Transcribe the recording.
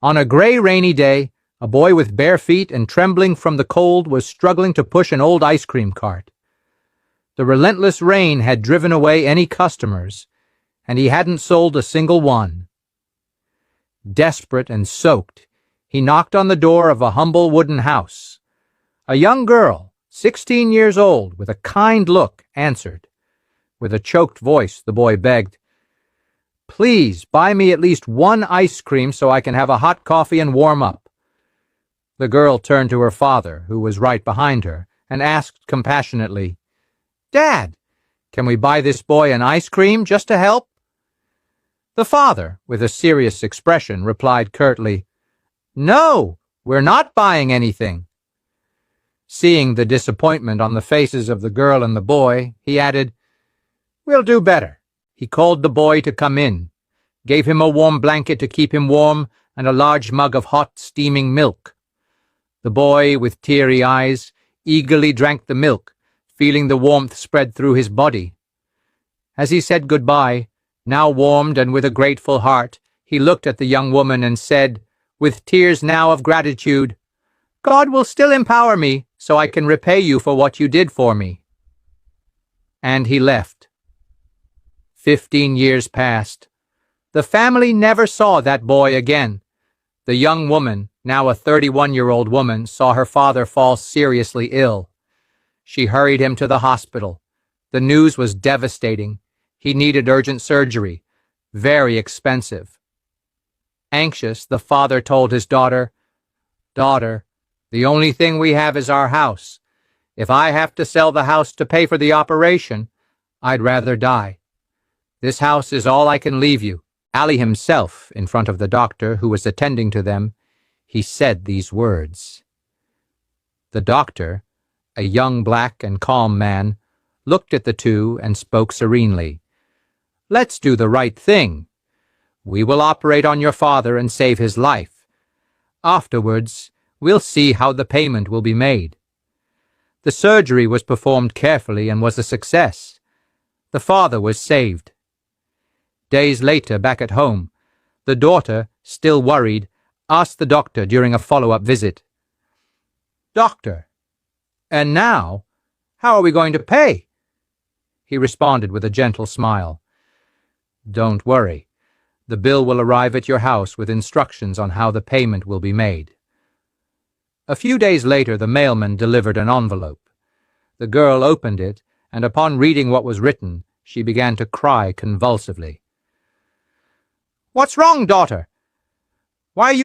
On a gray, rainy day, a boy with bare feet and trembling from the cold was struggling to push an old ice cream cart. The relentless rain had driven away any customers, and he hadn't sold a single one. Desperate and soaked, he knocked on the door of a humble wooden house. A young girl, 16 years old, with a kind look, answered. With a choked voice, the boy begged, "Please buy me at least one ice cream so I can have a hot coffee and warm up." The girl turned to her father, who was right behind her, and asked compassionately, "Dad, can we buy this boy an ice cream just to help?" The father, with a serious expression, replied curtly, "No, we're not buying anything." Seeing the disappointment on the faces of the girl and the boy, he added, "We'll do better." He called the boy to come in, gave him a warm blanket to keep him warm and a large mug of hot, steaming milk. The boy, with teary eyes, eagerly drank the milk, feeling the warmth spread through his body. As he said goodbye, now warmed and with a grateful heart, he looked at the young woman and said, with tears now of gratitude, "God will still empower me so I can repay you for what you did for me." And he left. 15 years passed. The family never saw that boy again. The young woman, now a 31-year-old woman, saw her father fall seriously ill. She hurried him to the hospital. The news was devastating. He needed urgent surgery, very expensive. Anxious, the father told his daughter, "Daughter, the only thing we have is our house. If I have to sell the house to pay for the operation, I'd rather die. This house is all I can leave you." Ali himself, in front of the doctor who was attending to them, he said these words. The doctor, a young black and calm man, looked at the two and spoke serenely. "Let's do the right thing. We will operate on your father and save his life. Afterwards, we'll see how the payment will be made." The surgery was performed carefully and was a success. The father was saved. Days later, back at home, the daughter, still worried, asked the doctor during a follow-up visit, "Doctor, and now, how are we going to pay?" He responded with a gentle smile, "Don't worry. The bill will arrive at your house with instructions on how the payment will be made." A few days later, the mailman delivered an envelope. The girl opened it, and upon reading what was written, she began to cry convulsively. "What's wrong, daughter? Why are you